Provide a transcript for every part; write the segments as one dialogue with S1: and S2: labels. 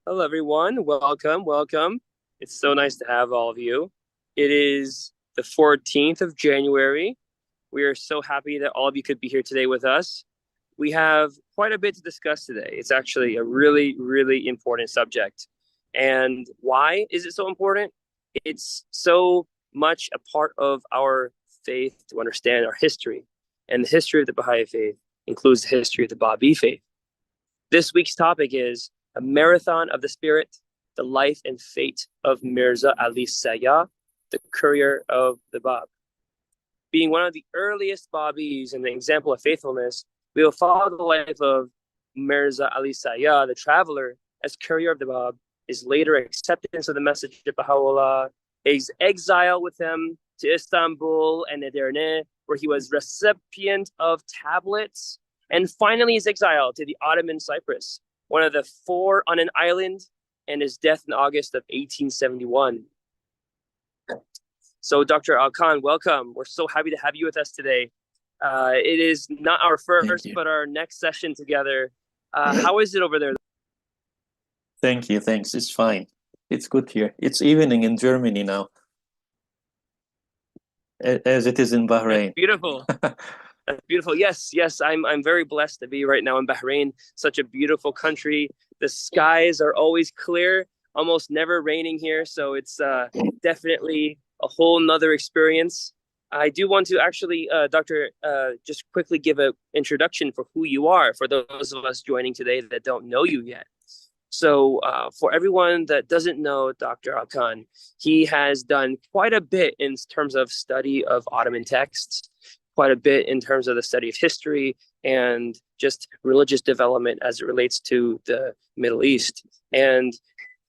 S1: Hello, everyone. Welcome, welcome. It's so nice to have all of you. It is the 14th of January. We are so happy that all of you could be here today with us. We have quite a bit to discuss today. It's actually a really, really important subject. And why is it so important? It's so much a part of our faith to understand our history. And the history of the Baha'i faith includes the history of the Baha'i faith. This week's topic is a marathon of the spirit, the life and fate of Mirza Ali Sayyáh, the courier of the Bab. Being one of the earliest Babis and an example of faithfulness, we will follow the life of Mirza Ali Sayyáh, the traveler, as courier of the Bab, his later acceptance of the message of Baha'u'llah, his exile with him to Istanbul and Edirne, where he was recipient of tablets, and finally his exile to the Ottoman Cyprus, one of the four on an island, and his death in August of 1871. So, Dr. Al-Khan, welcome. We're so happy to have you with us today. It is not our
S2: Thank
S1: first,
S2: you.
S1: but our next session together. How is it over there?
S2: Thank you. Thanks. It's fine. It's good here. It's evening in Germany now, as it is in
S1: That's
S2: Bahrain.
S1: beautiful. That's beautiful. Yes, yes, I'm very blessed to be right now in Bahrain. Such a beautiful country. The skies are always clear, almost never raining here, so it's definitely a whole nother experience. I do want to actually, Doctor, just quickly give an introduction for who you are for those of us joining today that don't know you yet. So, for everyone that doesn't know Dr. Alkan, he has done quite a bit in terms of study of Ottoman texts, quite a bit in terms of the study of history and just religious development as it relates to the Middle East. And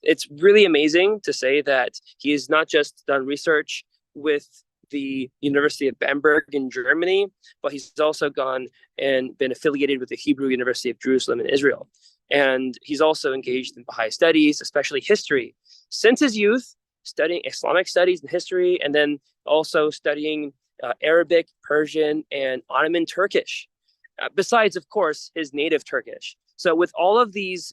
S1: it's really amazing to say that he has not just done research with the University of Bamberg in Germany, but he's also gone and been affiliated with the Hebrew University of Jerusalem in Israel. And he's also engaged in Baha'i studies, especially history, since his youth, studying Islamic studies and history, and then also studying Arabic, Persian, and Ottoman Turkish, besides, of course, his native Turkish. So, with all of these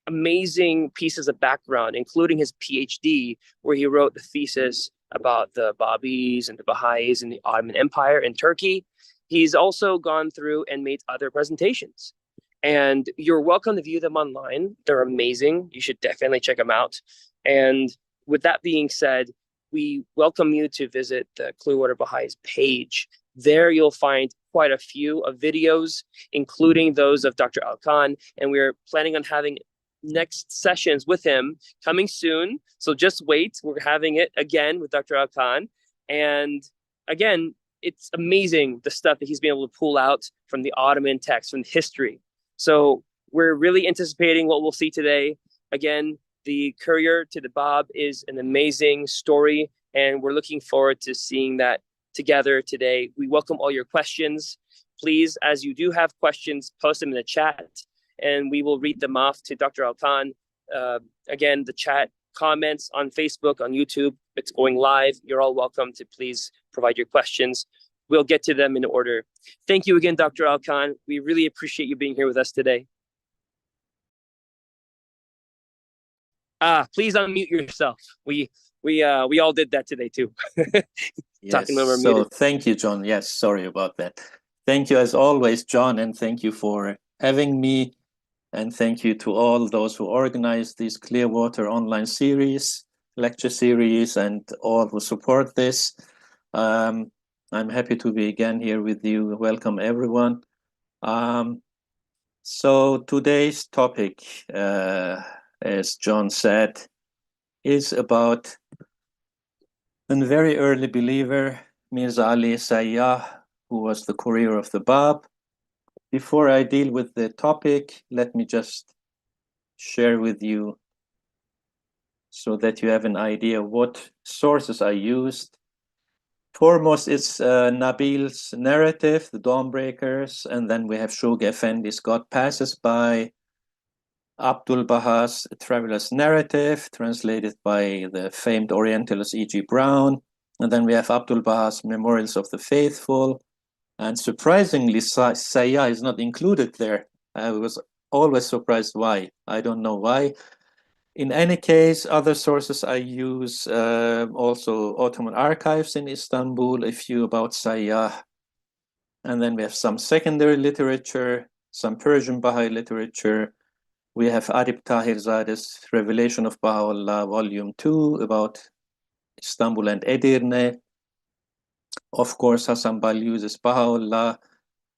S1: amazing pieces of background, including his PhD, where he wrote the thesis about the Babis and the Baha'is in the Ottoman Empire in Turkey, he's also gone through and made other presentations. And you're welcome to view them online. They're amazing. You should definitely check them out. And with that being said, we welcome you to visit the Clearwater Baha'is page. There you'll find quite a few of videos, including those of Dr. Al-Khan. And we're planning on having next sessions with him coming soon. So just wait. We're having it again with Dr. Al-Khan. And again, it's amazing the stuff that he's been able to pull out from the Ottoman text, from history. So we're really anticipating what we'll see today. Again, the Courier to the Bab is an amazing story, and we're looking forward to seeing that together today. We welcome all your questions. Please, as you do have questions, post them in the chat, and we will read them off to Dr. Al-Khan. Again, the chat comments on Facebook, on YouTube, it's going live. You're all welcome to please provide your questions. We'll get to them in order. Thank you again, Dr. Al-Khan. We really appreciate you being here with us today. Please unmute yourself. We all did that today too.
S2: Yes.
S1: Talking when we're
S2: So
S1: muted.
S2: thank you, John. Yes, sorry about that. Thank you as always, John, and thank you for having me. And thank you to all those who organized this Clearwater online series, lecture series, and all who support this. I'm happy to be again here with you. Welcome, everyone. So today's topic, as John said, is about a very early believer, Mirza Ali Sayyáh, who was the courier of the Bab. Before I deal with the topic, let me just share with you so that you have an idea of what sources I used. Foremost is Nabil's narrative, The Dawnbreakers, and then we have Shoghi Effendi's God Passes By, Abdul Baha's Traveler's Narrative, translated by the famed Orientalist E.G. Brown, and then we have Abdul Baha's Memorials of the Faithful, and surprisingly, Sayyáh is not included there. I was always surprised why. I don't know why. In any case, other sources I use also Ottoman archives in Istanbul, a few about Sayyáh. And then we have some secondary literature, some Persian Baha'i literature. We have Arif Tahirzade's Revelation of Baha'u'llah, Volume 2, about Istanbul and Edirne. Of course, Hassan Balyuz's Baha'u'llah.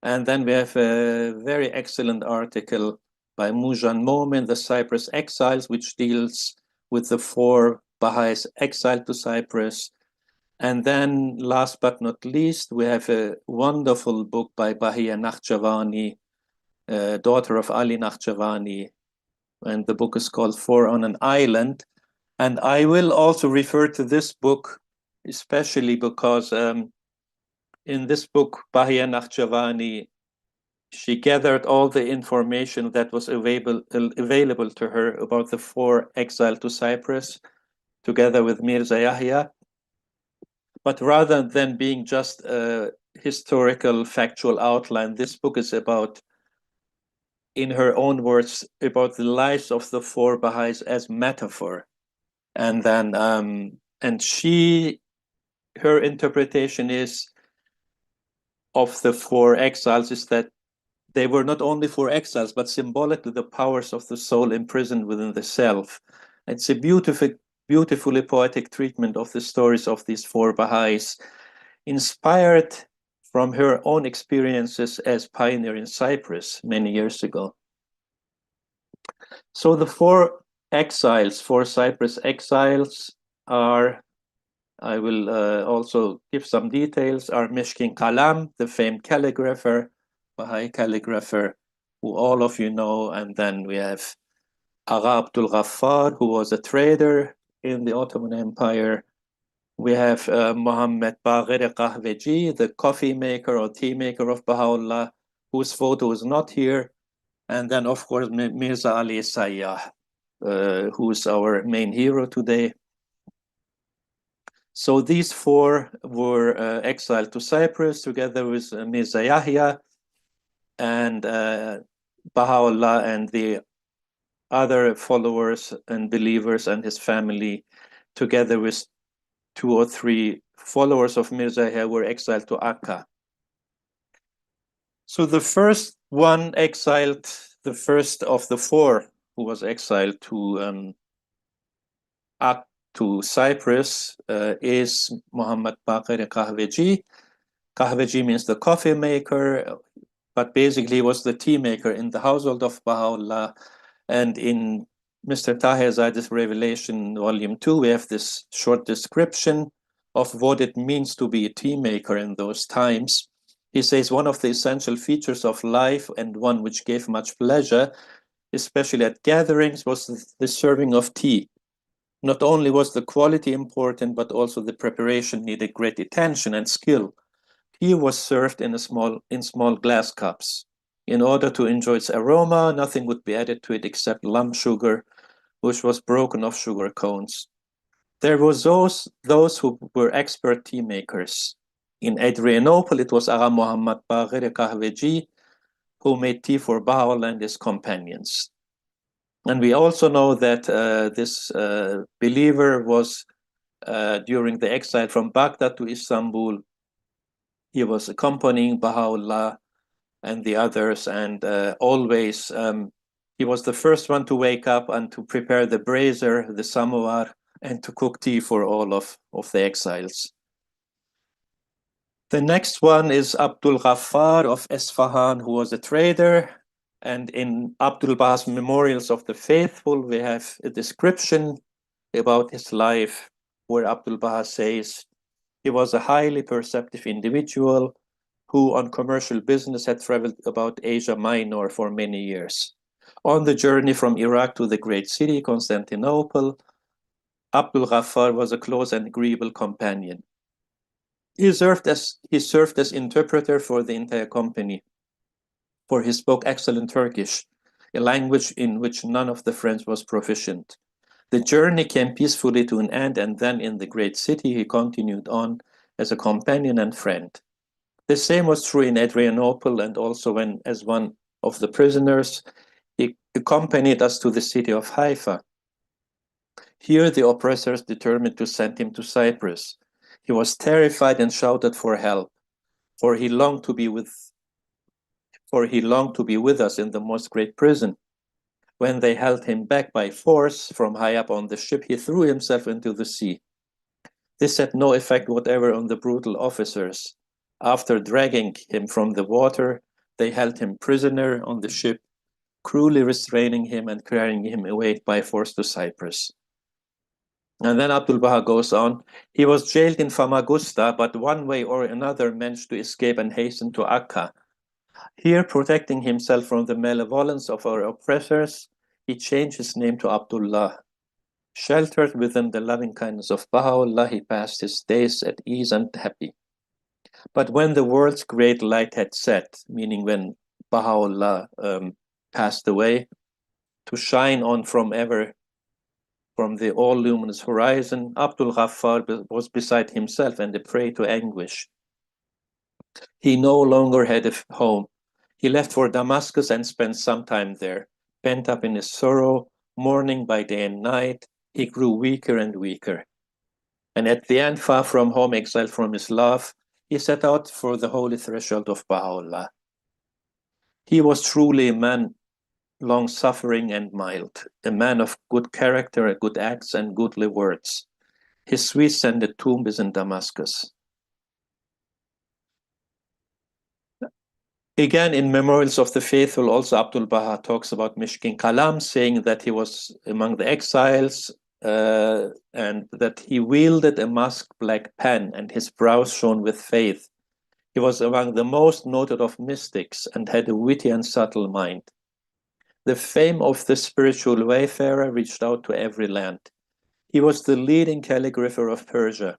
S2: And then we have a very excellent article by Mujan Momin, The Cyprus Exiles, which deals with the 4 Baha'is exiled to Cyprus. And then, last but not least, we have a wonderful book by Bahia Nakhjavani, daughter of Ali Nakhjavani. And the book is called 4 on an Island. And I will also refer to this book, especially because in this book, Bahia Nakhjavani, she gathered all the information that was available to her about the 4 exiled to Cyprus, together with Mírzá Yahya. But rather than being just a historical, factual outline, this book is about, in her own words, about the lives of the 4 Baha'is as metaphor. And then, her interpretation is of the 4 exiles is that they were not only 4 exiles, but symbolically the powers of the soul imprisoned within the self. It's a beautifully poetic treatment of the stories of these 4 Baha'is, inspired from her own experiences as pioneer in Cyprus many years ago. So the 4 Cyprus exiles are, I will also give some details, are Mishkin Kalam, the famed calligrapher, Baha'i calligrapher, who all of you know, and then we have Agha Abdul Ghaffar, who was a trader in the Ottoman Empire. We have Muhammad Baqir Qahveji, the coffee maker or tea maker of Baha'u'llah, whose photo is not here. And then, of course, Mírzá Ali Sayyáh, who's our main hero today. So these 4 were exiled to Cyprus together with Mírzá Yahya, and Baha'u'llah and the other followers and believers and his family, together with 2 or 3 followers of Mírzá Yahya, were exiled to Akka. So the first one exiled, the first of the 4 who was exiled to Cyprus is Muhammad Baqir Qahveji. Qahveji means the coffee maker, but basically was the tea maker in the household of Baha'u'llah. And in Mr. Tahirzade's Revelation, Volume 2, we have this short description of what it means to be a tea maker in those times. He says one of the essential features of life, and one which gave much pleasure, especially at gatherings, was the serving of tea. Not only was the quality important, but also the preparation needed great attention and skill. Tea was served in small glass cups. In order to enjoy its aroma, nothing would be added to it except lump sugar, which was broken off sugar cones. There were those who were expert tea makers. In Adrianople, it was Agha Muhammad Baqir Qahveji who made tea for Baha'u'llah and his companions. And we also know that this believer was, during the exile from Baghdad to Istanbul, he was accompanying Baha'u'llah and the others, and always he was the first one to wake up and to prepare the brazier, the samovar, and to cook tea for all of the exiles. The next one is Abdul Ghaffar of Esfahan, who was a trader. And in Abdul Baha's Memorials of the Faithful, we have a description about his life, where Abdul Baha says he was a highly perceptive individual who on commercial business had traveled about Asia Minor for many years. On the journey from Iraq to the great city, Constantinople, Abdul Ghaffar was a close and agreeable companion. He served as interpreter for the entire company, for he spoke excellent Turkish, a language in which none of the friends was proficient. The journey came peacefully to an end, and then in the great city he continued on as a companion and friend. The same was true in Adrianople, and also when, as one of the prisoners, he accompanied us to the city of Haifa. Here the oppressors determined to send him to Cyprus. He was terrified and shouted for help, for he longed to be with us in the most great prison. When they held him back by force from high up on the ship, he threw himself into the sea. This had no effect whatever on the brutal officers. After dragging him from the water, they held him prisoner on the ship, cruelly restraining him and carrying him away by force to Cyprus. And then Abdul Baha goes on, he was jailed in Famagusta, but one way or another managed to escape and hasten to Akka. Here, protecting himself from the malevolence of our oppressors, he changed his name to Abdullah. Sheltered within the loving kindness of Baha'u'llah, he passed his days at ease and happy. But when the world's great light had set, meaning when Baha'u'llah passed away, to shine on from the all-luminous horizon, Abdul Ghaffar was beside himself and a prey to anguish. He no longer had a home. He left for Damascus and spent some time there. Pent up in his sorrow, mourning by day and night, he grew weaker and weaker. And at the end, far from home, exiled from his love, he set out for the holy threshold of Baha'u'llah. He was truly a man long-suffering and mild, a man of good character, good acts, and goodly words. His sweet-scented tomb is in Damascus. Again, in Memorials of the Faithful, also Abdul Baha talks about Mishkin Kalam, saying that he was among the exiles and that he wielded a musk-black pen and his brows shone with faith. He was among the most noted of mystics and had a witty and subtle mind. The fame of the spiritual wayfarer reached out to every land. He was the leading calligrapher of Persia.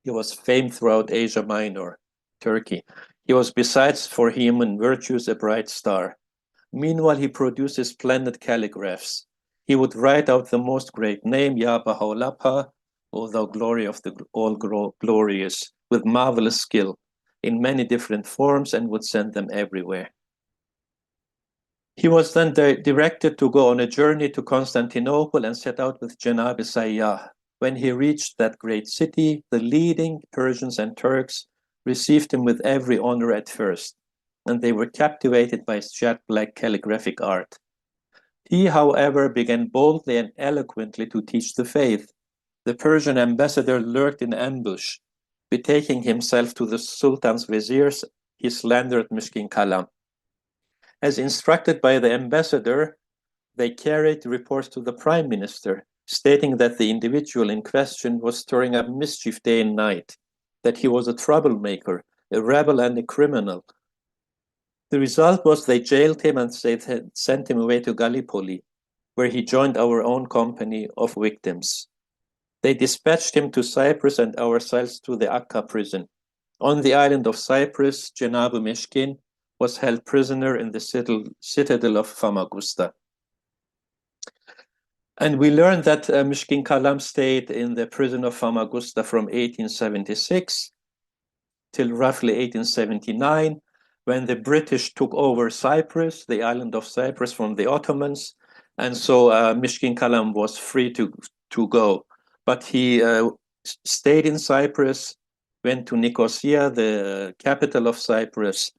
S2: He was famed throughout Asia Minor, Turkey. He was, besides for human virtues, a bright star. Meanwhile, he produces splendid calligraphs. He would write out the most great name, Ya Baha'u'llah, O thou glory of the all glorious, with marvelous skill, in many different forms, and would send them everywhere. He was then directed to go on a journey to Constantinople and set out with Janab Sayyáh. When he reached that great city, the leading Persians and Turks received him with every honor at first, and they were captivated by his jet-black calligraphic art. He, however, began boldly and eloquently to teach the faith. The Persian ambassador lurked in ambush. Betaking himself to the Sultan's viziers, he slandered Mishkin Kalam. As instructed by the ambassador, they carried reports to the prime minister, stating that the individual in question was stirring up mischief day and night, that he was a troublemaker, a rebel and a criminal. The result was they jailed him and sent him away to Gallipoli, where he joined our own company of victims. They dispatched him to Cyprus and ourselves to the Akka prison. On the island of Cyprus, Janab Mishkin was held prisoner in the citadel of Famagusta. And we learned that Mishkin Kalam stayed in the prison of Famagusta from 1876 till roughly 1879, when the British took over Cyprus, the island of Cyprus, from the Ottomans. And so Mishkin Kalam was free to go. But he stayed in Cyprus, went to Nicosia, the capital of Cyprus,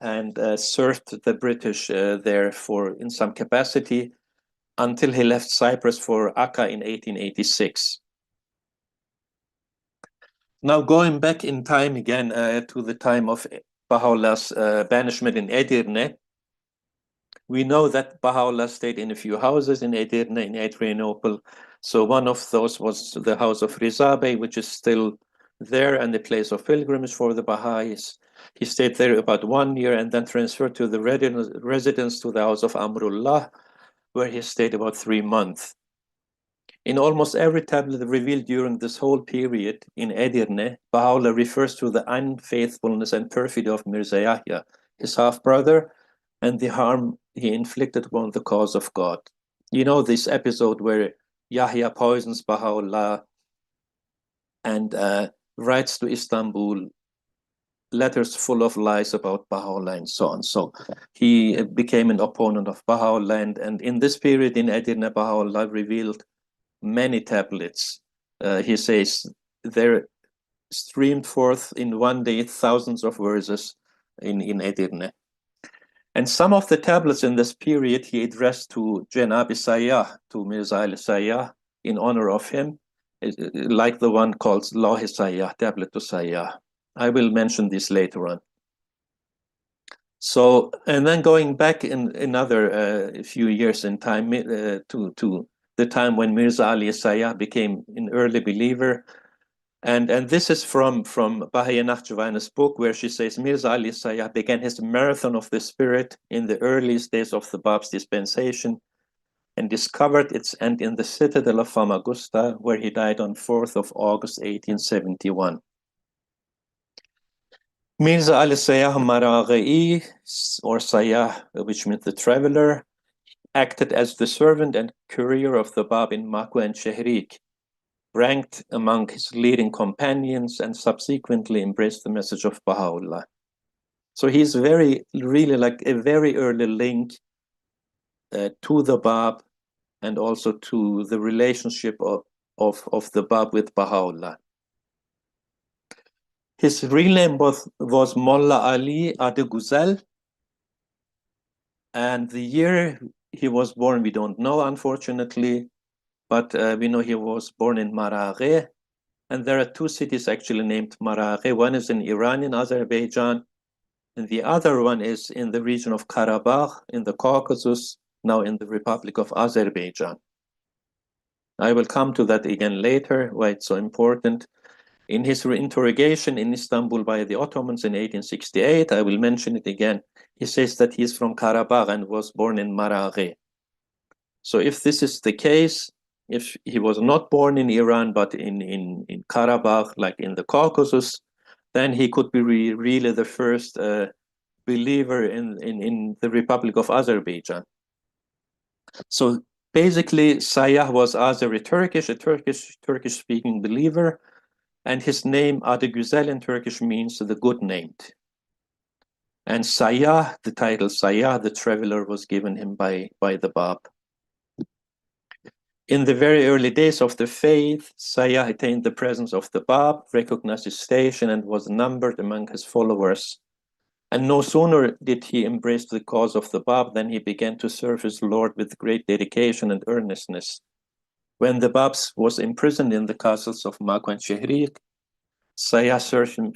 S2: and served the British there in some capacity until he left Cyprus for Akka in 1886. Now going back in time again to the time of Baha'u'llah's banishment in Edirne, we know that Baha'u'llah stayed in a few houses in Edirne, in Adrianople. So one of those was the house of Rizabe, which is still there and a place of pilgrimage for the Baha'is. He stayed there about 1 year and then transferred to the residence to the house of Amrullah, where he stayed about 3 months. In almost every tablet revealed during this whole period in Edirne, Baha'u'llah refers to the unfaithfulness and perfidy of Mírzá Yahya, his half-brother, and the harm he inflicted upon the cause of God. You know this episode where Yahya poisons Baha'u'llah and writes to Istanbul letters full of lies about Baha'u'llah and so on. So he became an opponent of Baha'u'llah, and in this period in Edirne, Baha'u'llah revealed many tablets. He says there streamed forth in one day thousands of verses in Edirne. And some of the tablets in this period he addressed to Janabi Sayyáh, to Mírzá al-Sayyáh, in honor of him, like the one called Law Sayyáh, Tablet to Sayyáh. I will mention this later on. So, and then going back in another few years in time to the time when Mírzá al-Sayyáh became an early believer. And this is from Baha'i Nakhjavana's book, where she says Mírzá al-Sayyáh began his marathon of the spirit in the earliest days of the Bab's dispensation and discovered its end in the citadel of Famagusta, where he died on 4th of August, 1871. Mírzá al-Sayyáh Maraghi, or Sayyáh, which means the traveler, acted as the servant and courier of the Bab in Makwa and Shahrik, ranked among his leading companions, and subsequently embraced the message of Baha'u'llah. So he's really like a very early link to the Bab and also to the relationship of the Bab with Baha'u'llah. His real name was Molla Ali Adeguzel, and the year he was born we don't know, unfortunately, but we know he was born in Maraghe, and there are two cities actually named Maraghe. One is in Iran, in Azerbaijan, and the other one is in the region of Karabakh in the Caucasus, now in the Republic of Azerbaijan. I will come to that again later, why it's so important. In his interrogation in Istanbul by the Ottomans in 1868, I will mention it again, he says that he is from Karabakh and was born in Maraghe. So if this is the case, if he was not born in Iran, but in Karabakh, like in the Caucasus, then he could be really the first believer in the Republic of Azerbaijan. So basically, Sayyáh was Azeri Turkish, a Turkish-speaking believer, and his name, Adeguzel in Turkish, means the good named. And Sayyáh, the title Sayyáh, the traveler, was given him by the Bab. In the very early days of the faith, Sayyáh attained the presence of the Bab, recognized his station, and was numbered among his followers. And no sooner did he embrace the cause of the Bab than he began to serve his Lord with great dedication and earnestness. When the Bab was imprisoned in the castles of Makwa and Shahrik, Sayyáh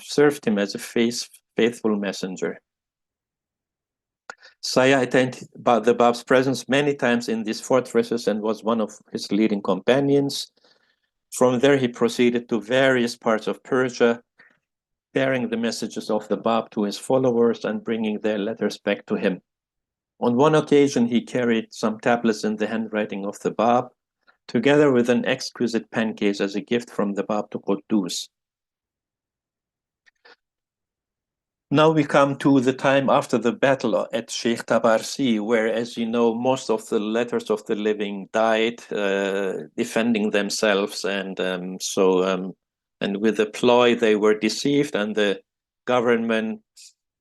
S2: served him as a faithful messenger. Sayyáh attained the Bab's presence many times in these fortresses and was one of his leading companions. From there, he proceeded to various parts of Persia, bearing the messages of the Bab to his followers and bringing their letters back to him. On one occasion, he carried some tablets in the handwriting of the Bab, together with an exquisite pen case as a gift from the Bab to Quddus. Now we come to the time after the battle at Sheikh Tabarsi, where, as you know, most of the letters of the living died defending themselves, and and with a ploy they were deceived, and the government,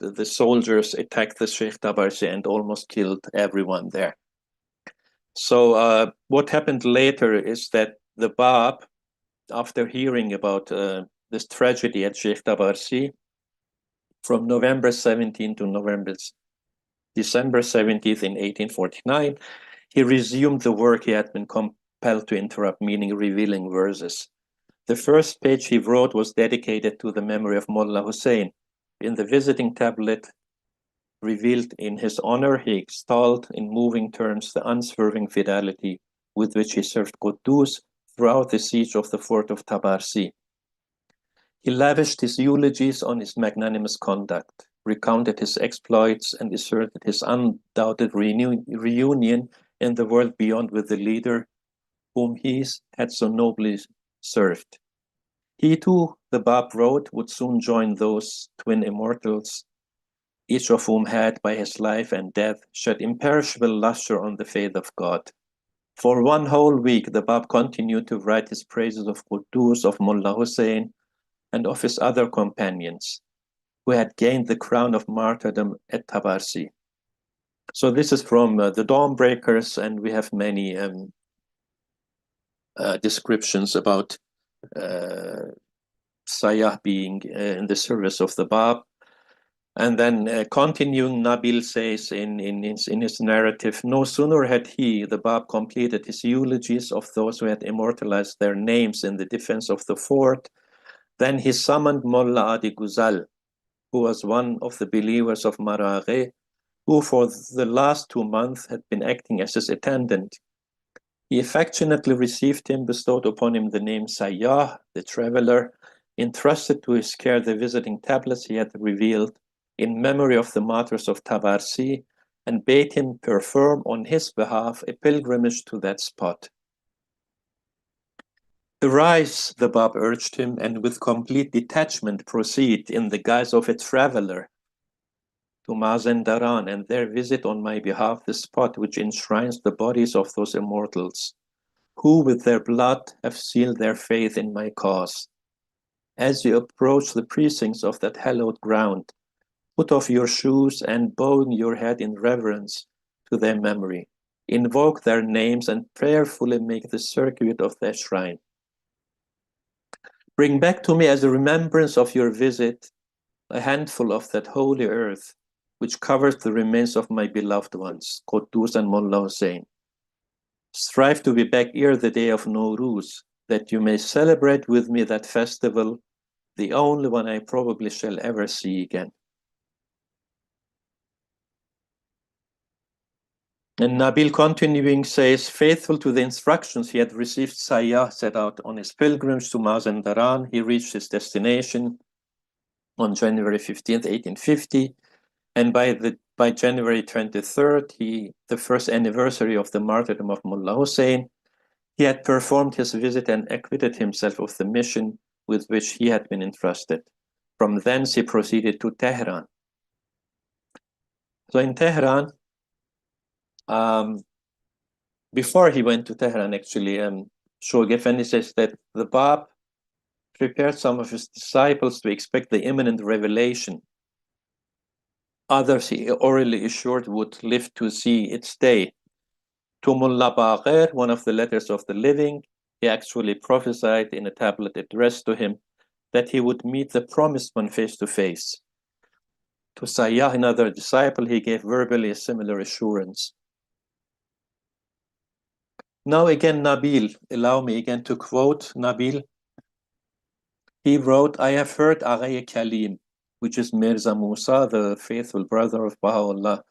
S2: the soldiers attacked the Sheikh Tabarsi and almost killed everyone there. So what happened later is that the Bab, after hearing about this tragedy at Sheikh Tabarsi, from November 17 to December 17th in 1849, he resumed the work he had been compelled to interrupt, meaning revealing verses. The first page he wrote was dedicated to the memory of Mullah Hussein. In the visiting tablet revealed in his honor, he extolled in moving terms the unswerving fidelity with which he served Quddus throughout the siege of the fort of Tabarsi. He lavished his eulogies on his magnanimous conduct, recounted his exploits, and asserted his undoubted reunion in the world beyond with the leader whom he had so nobly served. He too, the Bab wrote, would soon join those twin immortals, each of whom had, by his life and death, shed imperishable luster on the faith of God. For one whole week, the Bab continued to write his praises of Quddus, of Mullah Hussein, and of his other companions, who had gained the crown of martyrdom at Tabarsi. So this is from the Dawnbreakers, and we have many descriptions about Sayyáh being in the service of the Bab. And then continuing, Nabil says in his narrative, no sooner had he, the Bab, completed his eulogies of those who had immortalized their names in the defense of the fort, then he summoned Mullah Adi Guzal, who was one of the believers of Maraghe, who for the last 2 months had been acting as his attendant. He affectionately received him, bestowed upon him the name Sayyáh, the traveler, entrusted to his care the visiting tablets he had revealed in memory of the martyrs of Tabarsi, and bade him perform on his behalf a pilgrimage to that spot. Arise, the Bab urged him, and with complete detachment proceed in the guise of a traveler to Mazandaran, and there visit on my behalf the spot which enshrines the bodies of those immortals, who with their blood have sealed their faith in my cause. As you approach the precincts of that hallowed ground, put off your shoes and bow your head in reverence to their memory. Invoke their names and prayerfully make the circuit of their shrine. Bring back to me as a remembrance of your visit a handful of that holy earth which covers the remains of my beloved ones, Quddus and Mullah Hussein. Strive to be back ere the day of Nowruz, that you may celebrate with me that festival, the only one I probably shall ever see again. And Nabil continuing says, faithful to the instructions he had received, Sayyáh set out on his pilgrimage to Mazandaran. He reached his destination on January 15th, 1850. And by January 23rd, the first anniversary of the martyrdom of Mullah Hussein, he had performed his visit and acquitted himself of the mission with which he had been entrusted. From thence he proceeded to Tehran. So in Tehran, before he went to Tehran, actually, Shoghi Effendi says that the Bab prepared some of his disciples to expect the imminent revelation. Others he orally assured would live to see its day. To Mullah Baqir, one of the letters of the living, he actually prophesied in a tablet addressed to him that he would meet the promised one face to face. To Sayyáh, another disciple, he gave verbally a similar assurance. Now again, Nabil, allow me again to quote Nabil. He wrote, I have heard Aghay Kalim, which is Mírzá Musa, the faithful brother of Baha'u'llah,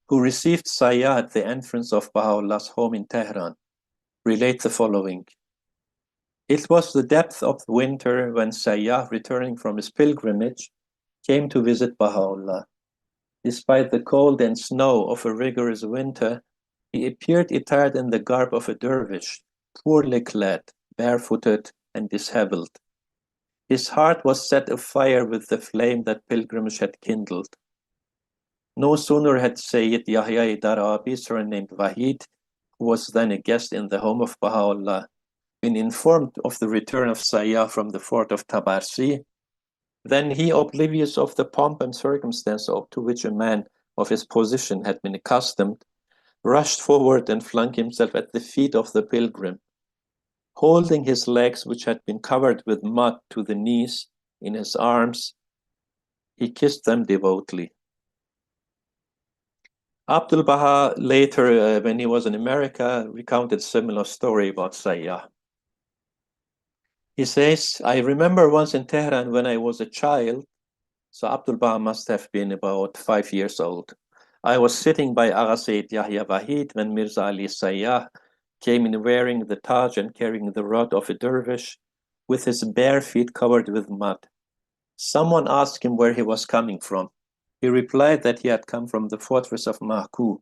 S2: who received Sayyáh at the entrance of Baha'u'llah's home in Tehran, relate the following. It was the depth of winter when Sayyáh, returning from his pilgrimage, came to visit Baha'u'llah. Despite the cold and snow of a rigorous winter, he appeared attired in the garb of a dervish, poorly clad, barefooted, and disheveled. His heart was set afire with the flame that pilgrimage had kindled. No sooner had Sayyid Yahya Darabi, surnamed Wahid, who was then a guest in the home of Baha'u'llah, been informed of the return of Sayyáh from the fort of Tabarsi, then he, oblivious of the pomp and circumstance to which a man of his position had been accustomed, rushed forward and flung himself at the feet of the pilgrim. Holding his legs, which had been covered with mud to the knees, in his arms, he kissed them devoutly. Abdul Baha later, when he was in America, recounted a similar story about Sayyáh. He says, I remember once in Tehran when I was a child, so Abdul Baha must have been about 5 years old. I was sitting by Agha Sayyid Yahya Wahid when Mírzá Ali Sayyáh came in wearing the taj and carrying the rod of a dervish with his bare feet covered with mud. Someone asked him where he was coming from. He replied that he had come from the fortress of Mahku,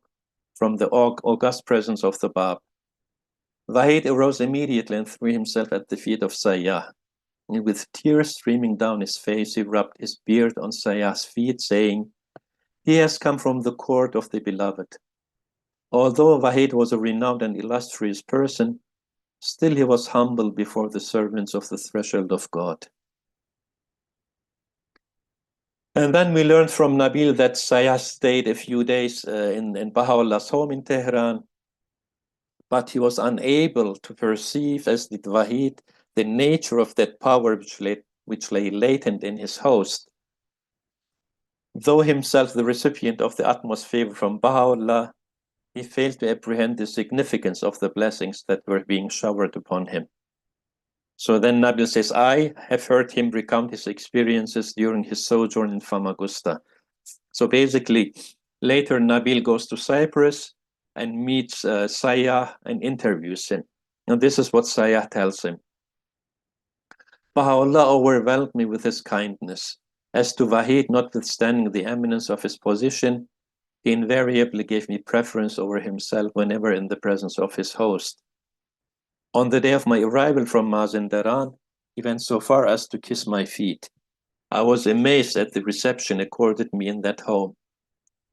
S2: from the august presence of the Bab. Wahid arose immediately and threw himself at the feet of Sayyáh. And with tears streaming down his face, he rubbed his beard on Sayyáh's feet, saying, he has come from the court of the beloved. Although Wahid was a renowned and illustrious person, still he was humble before the servants of the threshold of God. And then we learned from Nabil that Sayyáh stayed a few days in Baha'u'llah's home in Tehran. but he was unable to perceive, as did Wahid, the nature of that power which lay latent in his host. Though himself the recipient of the utmost favor from Baha'u'llah, he failed to apprehend the significance of the blessings that were being showered upon him. So then Nabil says, I have heard him recount his experiences during his sojourn in Famagusta. So basically, later Nabil goes to Cyprus and meets Sayyáh and interviews him. And this is what Sayyáh tells him. Baha'u'llah overwhelmed me with his kindness. As to Wahid, notwithstanding the eminence of his position, he invariably gave me preference over himself whenever in the presence of his host. On the day of my arrival from Mazindaran, he went so far as to kiss my feet. I was amazed at the reception accorded me in that home.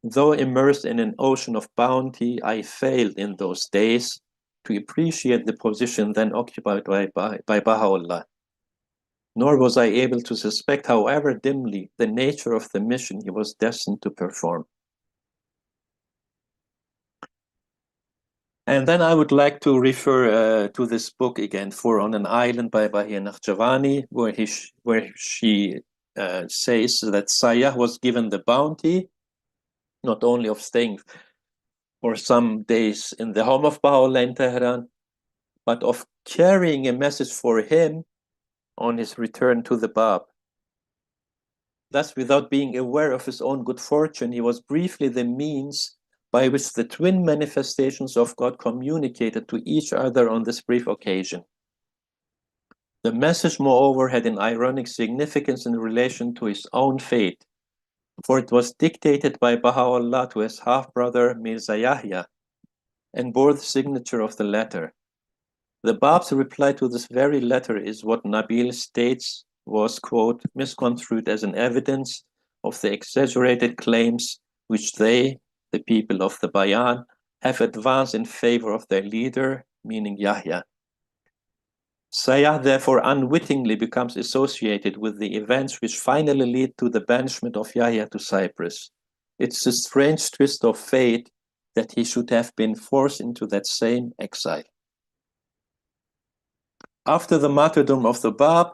S2: Though immersed in an ocean of bounty, I failed in those days to appreciate the position then occupied by Baha'u'llah. Nor was I able to suspect, however dimly, the nature of the mission he was destined to perform. And then I would like to refer to this book again, For on an Island by Bahia Nakhjavani, where she says that Sayyáh was given the bounty, not only of staying for some days in the home of Baha'u'llah in Tehran, but of carrying a message for him on his return to the Bab. Thus, without being aware of his own good fortune, he was briefly the means by which the twin manifestations of God communicated to each other on this brief occasion. The message, moreover, had an ironic significance in relation to his own fate, for it was dictated by Baha'u'llah to his half-brother Mírzá Yahya, and bore the signature of the letter. The Bab's reply to this very letter is what Nabil states was, quote, misconstrued as an evidence of the exaggerated claims which they, the people of the Bayan, have advanced in favor of their leader, meaning Yahya. Sayyáh therefore unwittingly becomes associated with the events which finally lead to the banishment of Yahya to Cyprus. It's a strange twist of fate that he should have been forced into that same exile. After the martyrdom of the Bab,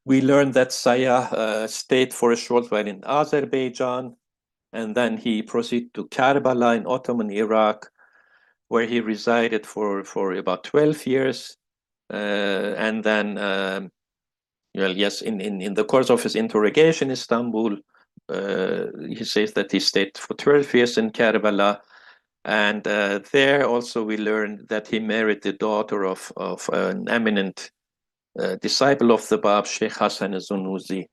S2: we learn that Sayyáh stayed for a short while in Azerbaijan, and then he proceeded to Karbala in Ottoman Iraq, where he resided for about 12 years. And then, well, yes, in the course of his interrogation in Istanbul, he says that he stayed for 12 years in Karbala. And there also we learned that he married the daughter of an eminent disciple of the Bab, Sheikh Hassan Zunuzi.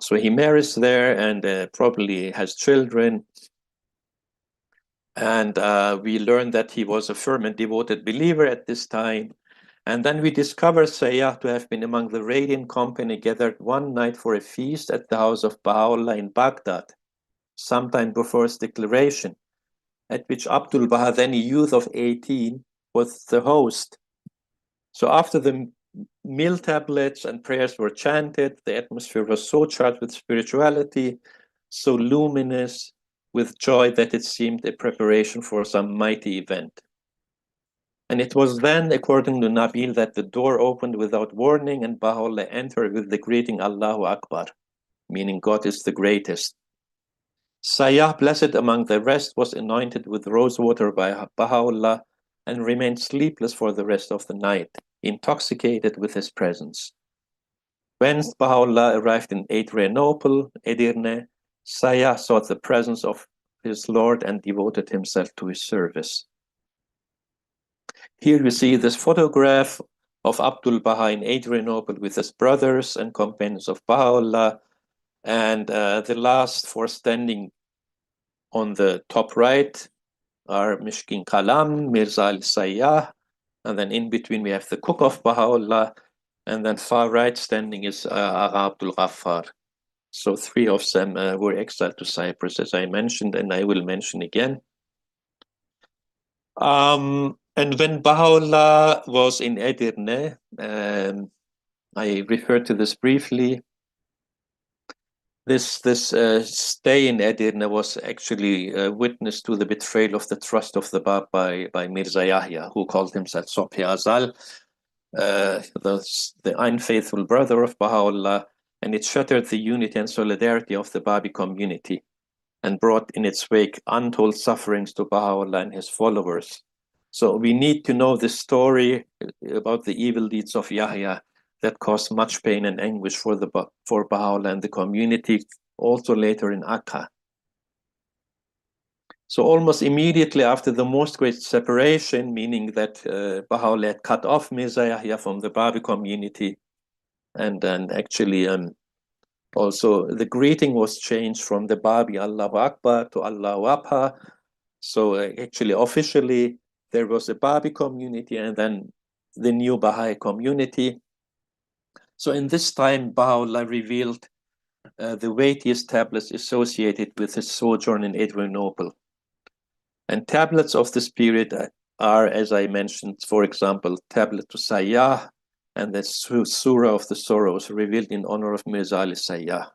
S2: So he marries there and probably has children. And we learned that he was a firm and devoted believer at this time. And then we discover Sayyáh to have been among the radiant company gathered one night for a feast at the house of Baha'u'llah in Baghdad, sometime before his declaration, at which Abdul Baha, then a youth of 18, was the host. So after the meal tablets and prayers were chanted, the atmosphere was so charged with spirituality, so luminous with joy that it seemed a preparation for some mighty event. And it was then, according to Nabil, that the door opened without warning and Baha'u'llah entered with the greeting Allahu Akbar, meaning God is the greatest. Sayyáh, blessed among the rest, was anointed with rose water by Baha'u'llah and remained sleepless for the rest of the night, intoxicated with his presence. When Baha'u'llah arrived in Adrianople, Edirne, Sayyáh sought the presence of his Lord and devoted himself to his service. Here we see this photograph of Abdul Baha in Adrianople with his brothers and companions of Baha'u'llah, and the last four standing on the top right are Mishkin Kalam, Mírzá al-Sayyáh, and then in between we have the cook of Baha'u'llah, and then far right standing is Agha Abdul Ghaffar. So three of them were exiled to Cyprus, as I mentioned, and I will mention again. And when Baha'u'llah was in Edirne, I referred to this briefly, This stay in Edirne was actually witness to the betrayal of the trust of the Bab by Mírzá Yahya, who called himself Sobhi Azal, the unfaithful brother of Baha'u'llah, and it shattered the unity and solidarity of the Babi community and brought in its wake untold sufferings to Baha'u'llah and his followers. So we need to know the story about the evil deeds of Yahya that caused much pain and anguish for Baha'u'llah and the community, also later in Akka. So almost immediately after the most great separation, meaning that Baha'u'llah had cut off Mírzá Yahya from the Babi community, and then actually also the greeting was changed from the Babi Allahu Akbar to Allahu Abha. So actually officially there was a Babi community and then the new Baha'i community. So in this time, Baha'u'llah revealed the weightiest tablets associated with his sojourn in Adrianople. And tablets of this period are, as I mentioned, for example, tablet to Sayyáh and the Surah of the Sorrows revealed in honor of Mírzá Ali Sayyáh.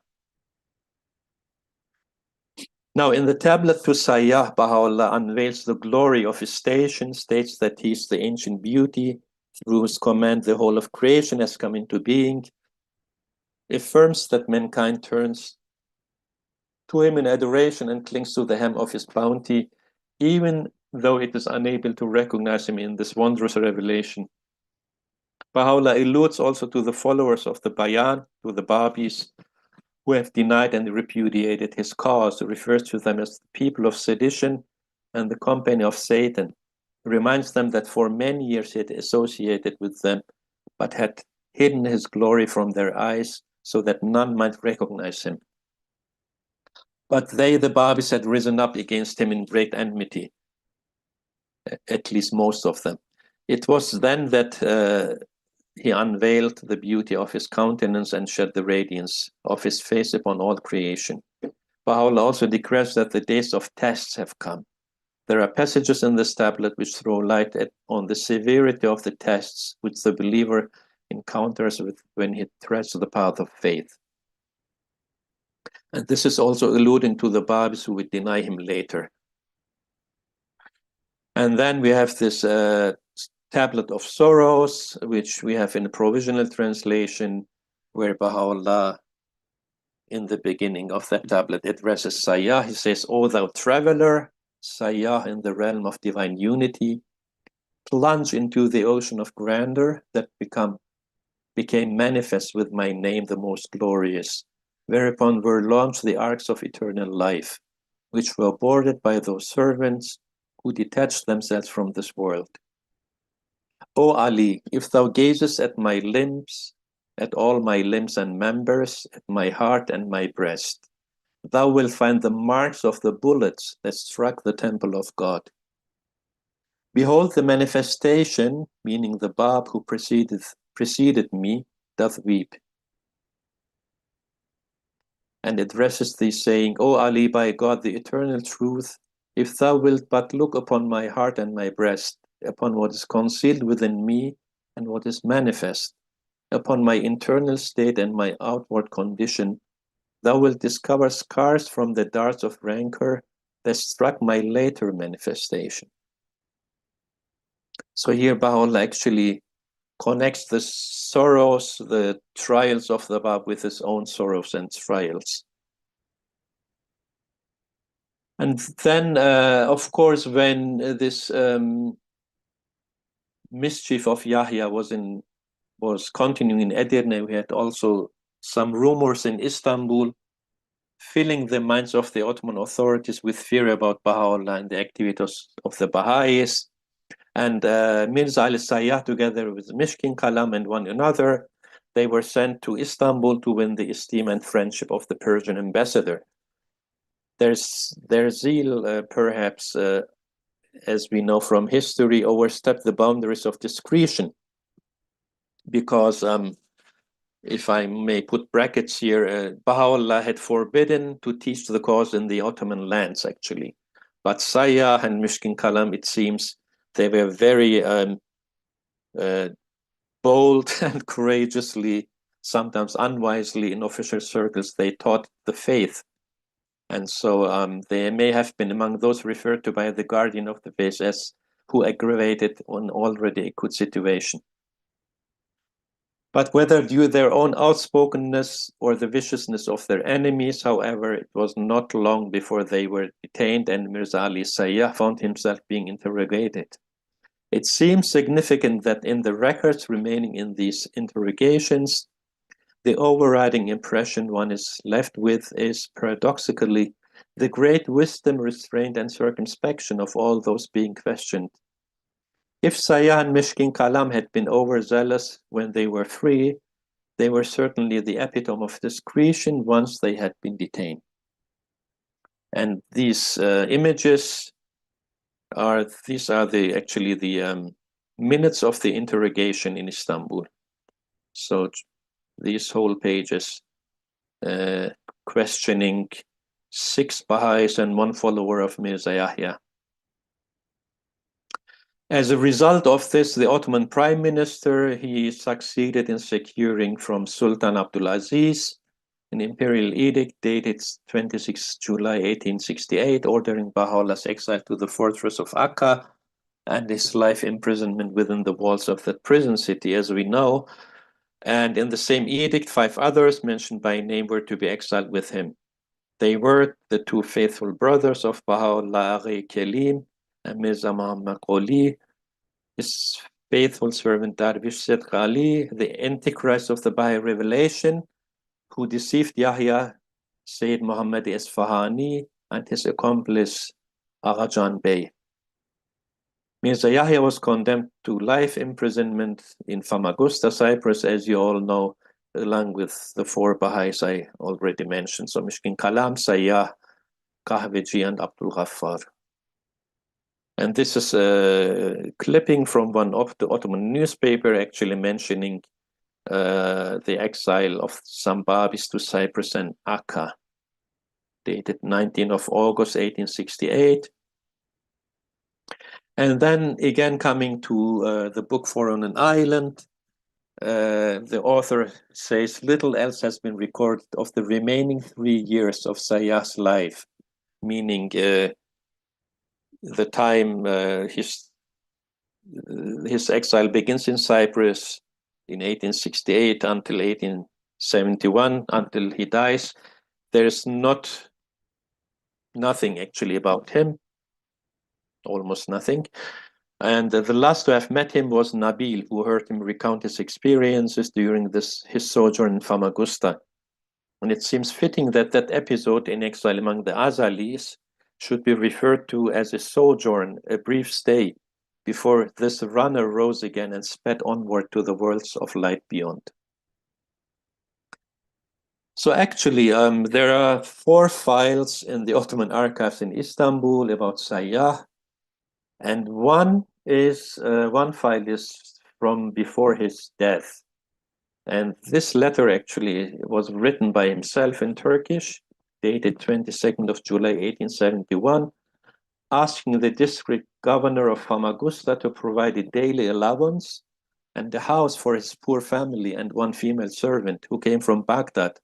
S2: Now, in the tablet to Sayyáh, Baha'u'llah unveils the glory of his station, states that he is the ancient beauty, through whose command the whole of creation has come into being, affirms that mankind turns to him in adoration and clings to the hem of his bounty, even though it is unable to recognize him in this wondrous revelation. Baha'u'llah alludes also to the followers of the Bayan, to the Babis, who have denied and repudiated his cause, refers to them as the people of sedition and the company of Satan, reminds them that for many years he had associated with them, but had hidden his glory from their eyes so that none might recognize him. But they, the Babis, had risen up against him in great enmity, at least most of them. It was then that he unveiled the beauty of his countenance and shed the radiance of his face upon all creation. Baha'u'llah also declares that the days of tests have come. There are passages in this tablet which throw light on the severity of the tests which the believer encounters when he treads the path of faith. And this is also alluding to the Babis who would deny him later. And then we have this tablet of sorrows, which we have in a provisional translation, where Baha'u'llah, in the beginning of that tablet, addresses Sayyáh. He says, "O thou traveler, Sayyáh in the realm of divine unity, plunge into the ocean of grandeur that became manifest with my name, the most glorious, whereupon were launched the arks of eternal life, which were boarded by those servants who detached themselves from this world. O Ali, if thou gazest at my limbs, at all my limbs and members, at my heart and my breast, thou wilt find the marks of the bullets that struck the temple of God. Behold, the manifestation, meaning the Bab who preceded me, doth weep. And addresses thee, saying, O Ali, by God, the eternal truth, if thou wilt but look upon my heart and my breast, upon what is concealed within me and what is manifest, upon my internal state and my outward condition, thou wilt discover scars from the darts of rancor that struck my later manifestation." So here Baha'u'llah actually connects the sorrows, the trials of the Bab with his own sorrows and trials. And then, of course, when this mischief of Yahya was continuing in Edirne, we had also some rumors in Istanbul, filling the minds of the Ottoman authorities with fear about Baha'u'llah and the activities of the Baha'is. And Mírzá Ali Sayyáh, together with Mishkin Kalam and one another, they were sent to Istanbul to win the esteem and friendship of the Persian ambassador. Their zeal, perhaps, as we know from history, overstepped the boundaries of discretion, because if I may put brackets here, Baha'u'llah had forbidden to teach the cause in the Ottoman lands, actually. But Sayyáh and Mishkin Kalam, it seems, they were very bold and courageously sometimes unwisely in official circles, they taught the faith. And so they may have been among those referred to by the guardian of the faith as who aggravated an already acute situation. But whether due to their own outspokenness or the viciousness of their enemies, however, it was not long before they were detained and Mirza Ali Sayyáh found himself being interrogated. It seems significant that in the records remaining in these interrogations, the overriding impression one is left with is, paradoxically, the great wisdom, restraint, and circumspection of all those being questioned. If Sayyáh and Mishkin Kalam had been overzealous when they were free, they were certainly the epitome of discretion once they had been detained. And these images are actually the minutes of the interrogation in Istanbul. So these whole pages questioning 6 Baha'is and 1 follower of Mirza Yahya. As a result of this, the Ottoman Prime Minister, he succeeded in securing from Sultan Abdulaziz an imperial edict dated 26 July 1868, ordering Baha'u'llah's exile to the fortress of Akka and his life imprisonment within the walls of that prison city, as we know. And in the same edict, 5 others mentioned by name were to be exiled with him. They were the 2 faithful brothers of Baha'u'llah, Aghi Kelim and Mirza Muhammad Qoli, his faithful servant Darwish Sidq Ali, the Antichrist of the Baha'i revelation, who deceived Yahya, Sayyid Muhammad Isfahani, and his accomplice Aghajan Bey. Mirza Yahya was condemned to life imprisonment in Famagusta, Cyprus, as you all know, along with the 4 Baha'is I already mentioned. So Mishkin Kalam, Sayyáh, Kahveji, and Abdul Ghaffar. And this is a clipping from one of the Ottoman newspaper actually mentioning the exile of some Babis to Cyprus and Akka, dated 19th of August 1868. And then again coming to the book For on an Island, the author says little else has been recorded of the remaining 3 years of Sayyah's life, meaning the time his exile begins in Cyprus in 1868 until 1871, until he dies. There's nothing actually about him, almost nothing. And the last to have met him was Nabil, who heard him recount his experiences during his sojourn in Famagusta. And it seems fitting that that episode in exile among the Azalis should be referred to as a sojourn, a brief stay, before this runner rose again and sped onward to the worlds of light beyond. So actually, there are 4 files in the Ottoman archives in Istanbul about Sayyáh, and one file is from before his death. And this letter actually was written by himself in Turkish, dated 22nd of July 1871, asking the district governor of Famagusta to provide a daily allowance and a house for his poor family and 1 female servant who came from Baghdad,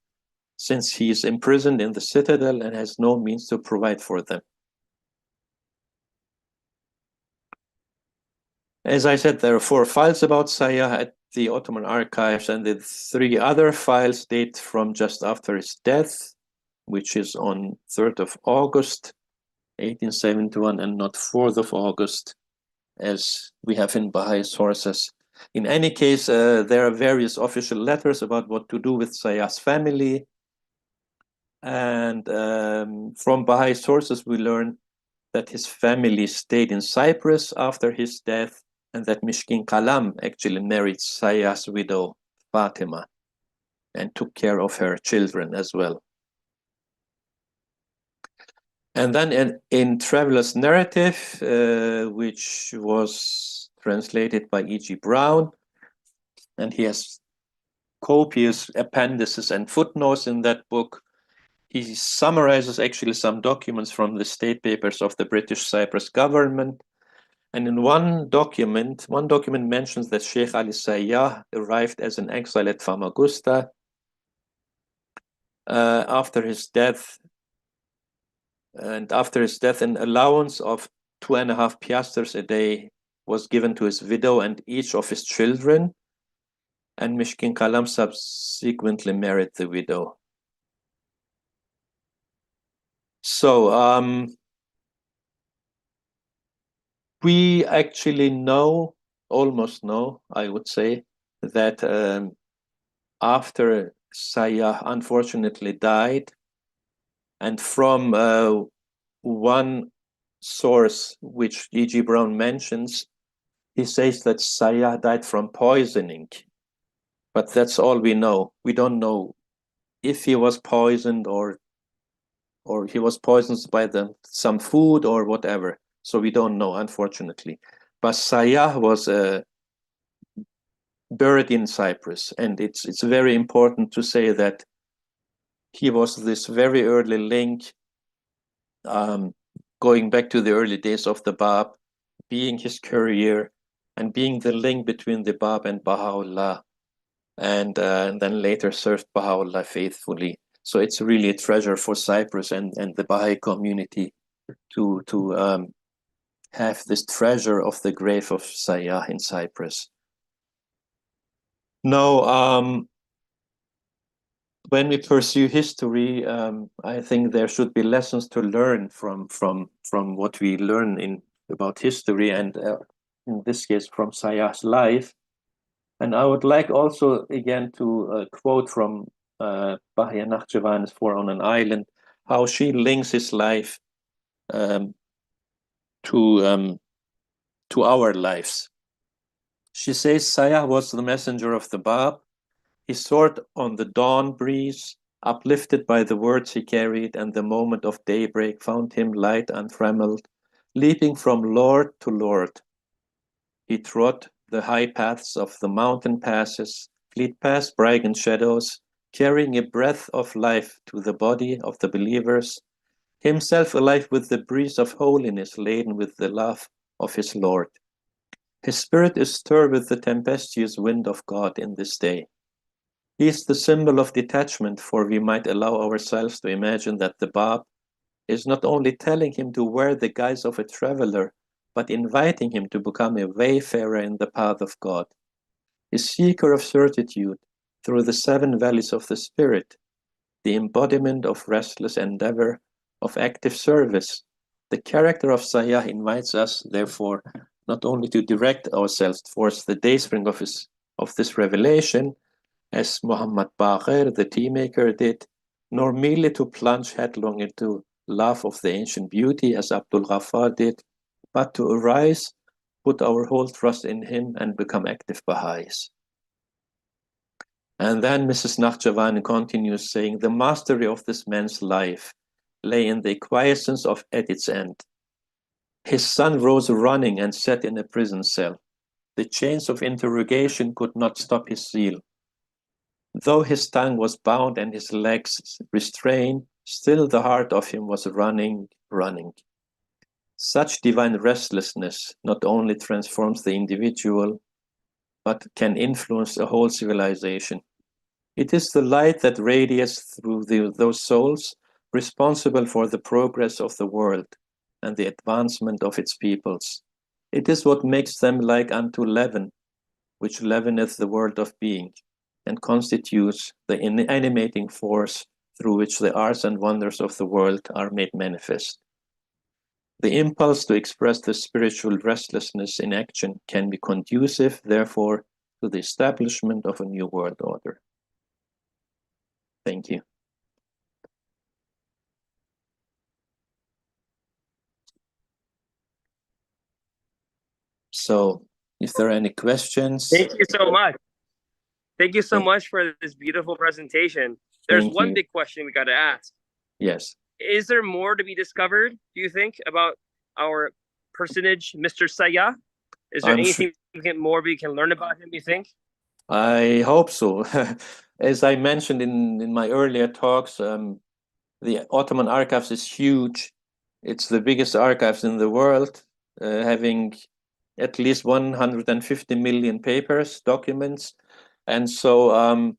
S2: since he is imprisoned in the citadel and has no means to provide for them. As I said, there are 4 files about Sayyáh at the Ottoman archives, and the 3 other files date from just after his death, which is on 3rd of August 1871 and not 4th of August as we have in Baha'i sources. In any case, there are various official letters about what to do with Sayyah's family, and from Baha'i sources we learn that his family stayed in Cyprus after his death, and that Mishkin Kalam actually married Sayyah's widow Fatima and took care of her children as well. And then in Traveler's Narrative, which was translated by E.G. Brown, and he has copious appendices and footnotes in that book, he summarizes actually some documents from the state papers of the British Cyprus government. And in one document mentions that Sheikh Ali Sayyáh arrived as an exile at Famagusta after his death. And after his death, an allowance of 2.5 piastres a day was given to his widow and each of his children. And Mishkin Kalam subsequently married the widow. So we actually know, almost know, I would say, that after Sayyáh unfortunately died, and from one source which E.G. Brown mentions, he says that Sayyáh died from poisoning. But that's all we know. We don't know if he was poisoned or he was poisoned by some food or whatever. So we don't know, unfortunately. But Sayyáh was buried in Cyprus, and it's very important to say that he was this very early link, going back to the early days of the Bab, being his courier, and being the link between the Bab and Baha'u'llah, and then later served Baha'u'llah faithfully. So it's really a treasure for Cyprus and the Baha'i community to have this treasure of the grave of Sayyáh in Cyprus. Now, when we pursue history, I think there should be lessons to learn from what we learn about history, and in this case from Sayyah's life. And I would like also again to quote from Bahia Nakhchivan's For on an Island, how she links his life to our lives. She says Sayyáh was the messenger of the Bab. He soared on the dawn breeze, uplifted by the words he carried, and the moment of daybreak found him light untrammeled, leaping from lord to lord. He trod the high paths of the mountain passes, fleet past brigand shadows, carrying a breath of life to the body of the believers, himself alive with the breeze of holiness laden with the love of his Lord. His spirit is stirred with the tempestuous wind of God in this day. He is the symbol of detachment, for we might allow ourselves to imagine that the Bab is not only telling him to wear the guise of a traveler, but inviting him to become a wayfarer in the path of God, a seeker of certitude through the 7 valleys of the Spirit, the embodiment of restless endeavor, of active service. The character of Sayyáh invites us, therefore, not only to direct ourselves towards the dayspring of this revelation, as Muhammad Baqir, the tea maker, did, nor merely to plunge headlong into love of the ancient beauty, as Abdul Ghaffar did, but to arise, put our whole trust in him, and become active Baha'is. And then Mrs. Nakhchivan continues saying, the mastery of this man's life lay in the quiescence at its end. His son rose running and sat in a prison cell. The chains of interrogation could not stop his zeal. Though his tongue was bound and his legs restrained, still the heart of him was running. Such divine restlessness not only transforms the individual, but can influence a whole civilization. It is the light that radiates through those souls responsible for the progress of the world and the advancement of its peoples. It is what makes them like unto leaven, which leaveneth the world of being, and constitutes the animating force through which the arts and wonders of the world are made manifest. The impulse to express the spiritual restlessness in action can be conducive, therefore, to the establishment of a new world order. Thank you. So, if there are any questions.
S1: Thank you so much. Thank you so much for this beautiful presentation. There's one big question we got to ask.
S2: Yes.
S1: Is there more to be discovered, do you think, about our personage, Mr. Sayyáh? Is there anything more we can learn about him, you think?
S2: I hope so. As I mentioned in my earlier talks, the Ottoman archives is huge. It's the biggest archives in the world, having at least 150 million papers, documents. And so,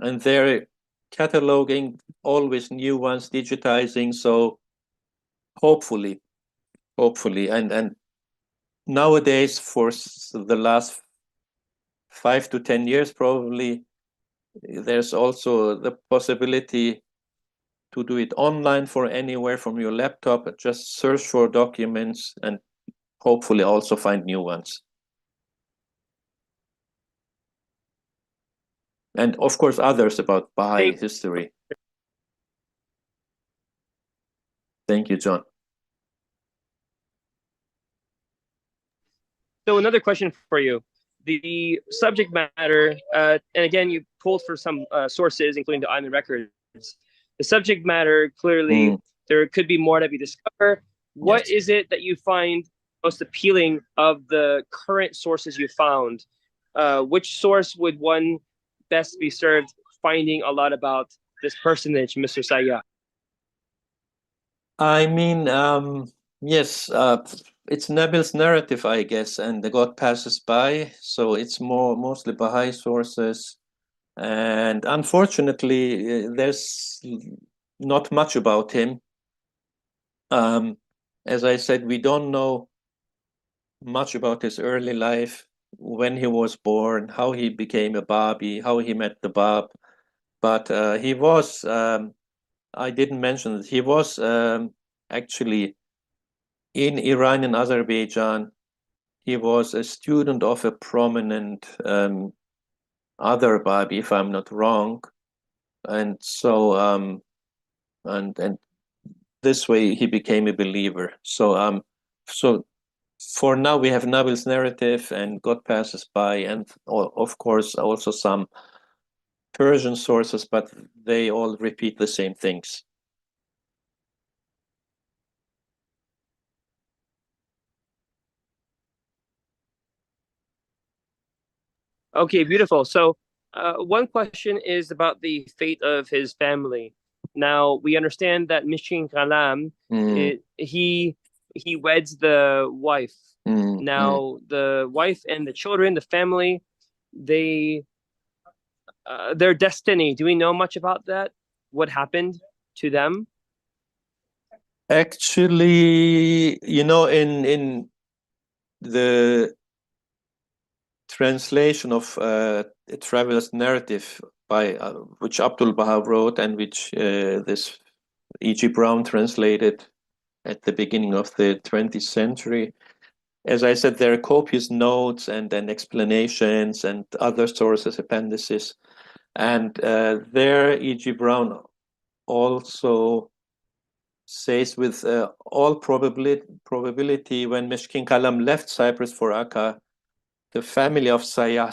S2: and they're cataloging always new ones, digitizing. So hopefully, and nowadays for the last 5 to 10 years, probably, there's also the possibility to do it online for anywhere from your laptop. Just search for documents and hopefully also find new ones. And of course, others about Baha'i history. Thank you, John.
S1: So another question for you. The subject matter, and again, you pulled for some sources, including the Island Records. The subject matter, clearly, there could be more that we discover. What is it that you find most appealing of the current sources you found? Which source would one best be served finding a lot about this personage, Mr. Sayyáh?
S2: I mean, yes, it's Nabil's narrative, I guess, and the God passes by. So it's mostly Baha'i sources. And unfortunately, there's not much about him. As I said, we don't know much about his early life, when he was born, how he became a Babi, how he met the Bab. But he was, I didn't mention that he was actually in Iran and Azerbaijan. He was a student of a prominent other Babi, if I'm not wrong. And so, and this way he became a believer. So, so for now we have Nabil's narrative and God passes by, and of course also some Persian sources, but they all repeat the same things.
S1: Okay, beautiful. So, one question is about the fate of his family. Now, we understand that Mishkin Kalam, he weds the wife. Now, the wife and the children, the family, their destiny. Do we know much about that? What happened to them?
S2: Actually, in the translation of a traveler's narrative by which Abdul Baha wrote and which this E.G. Brown translated at the beginning of the 20th century. As I said, there are copious notes and explanations and other sources, appendices. And there E.G. Brown also says with all probability when Mishkin Kalam left Cyprus for Akka, the family of Sayyáh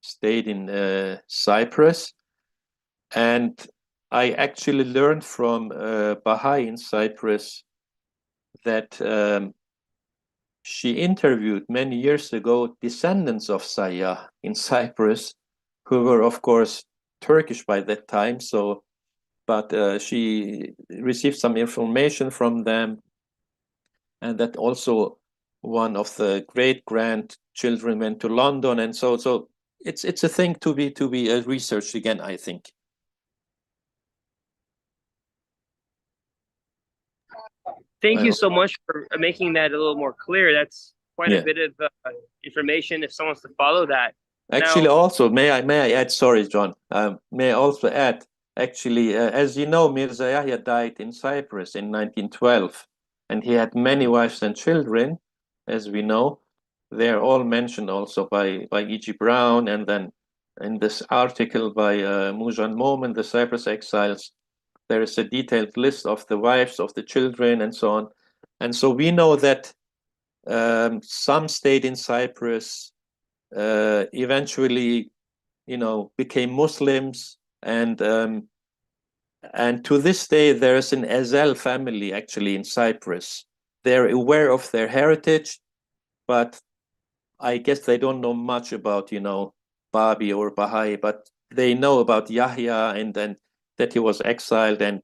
S2: stayed in Cyprus. And I actually learned from Baha'i in Cyprus that she interviewed many years ago descendants of Sayyáh in Cyprus, who were of course Turkish by that time. So, but she received some information from them, and that also one of the great grandchildren went to London, and so it's a thing to be researched again, I think.
S1: Thank you so much for making that a little more clear. That's quite a bit of information if someone's to follow that.
S2: Actually, now, also, may I add, sorry, John, may I also add, actually, as you know, Mírzá Yahya died in Cyprus in 1912, and he had many wives and children, as we know. They're all mentioned also by E.G. Brown, and then in this article by Mujan Momen, the Cyprus exiles, there is a detailed list of the wives, of the children, and so on. And so we know that some stayed in Cyprus, eventually, became Muslims, and to this day there is an Ezel family actually in Cyprus. They're aware of their heritage, but I guess they don't know much about Babi or Baha'i, but they know about Yahya and that he was exiled. And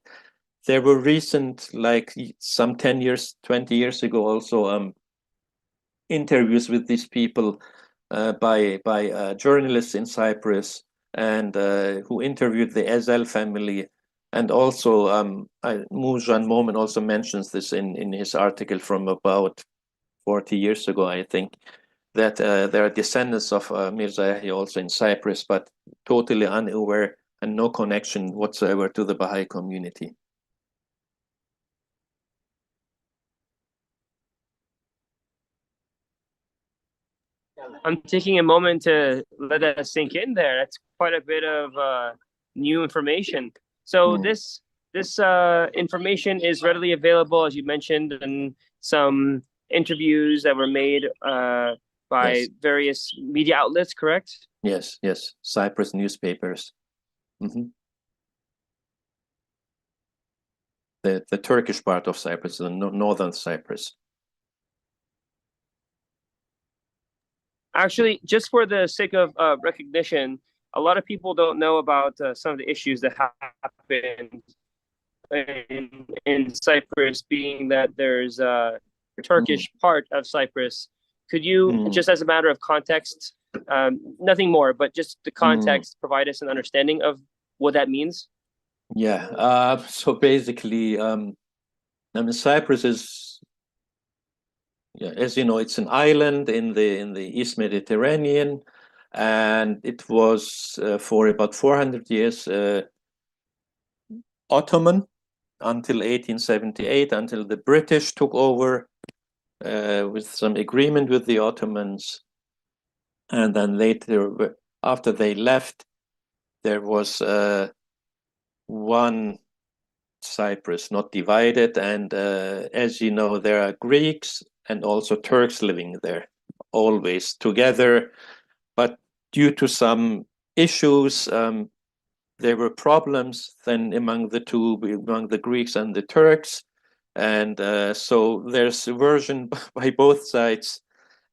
S2: there were recent, like some 10 years, 20 years ago also, interviews with these people by journalists in Cyprus, and who interviewed the Ezel family. And also, Muzan Momin also mentions this in his article from about 40 years ago, I think, that there are descendants of Mirza Yahya also in Cyprus, but totally unaware and no connection whatsoever to the Baha'i community.
S1: I'm taking a moment to let that sink in there. That's quite a bit of new information. So this information is readily available, as you mentioned, in some interviews that were made by
S2: Yes.
S1: various media outlets, correct?
S2: Yes, yes, Cyprus newspapers. The Turkish part of Cyprus, the northern Cyprus.
S1: Actually, just for the sake of recognition, a lot of people don't know about some of the issues that happened in Cyprus, being that there's a Turkish part of Cyprus. Could you, just as a matter of context, nothing more, but just the context, provide us an understanding of what that means?
S2: Yeah. So basically, I mean, Cyprus is, yeah, as you know, it's an island in the East Mediterranean, and it was for about 400 years Ottoman until 1878, until the British took over with some agreement with the Ottomans, and then later, after they left, there was one Cyprus, not divided, and as you know, there are Greeks and also Turks living there, always together. But due to some issues, there were problems then among the Greeks and the Turks, and so there's a version by both sides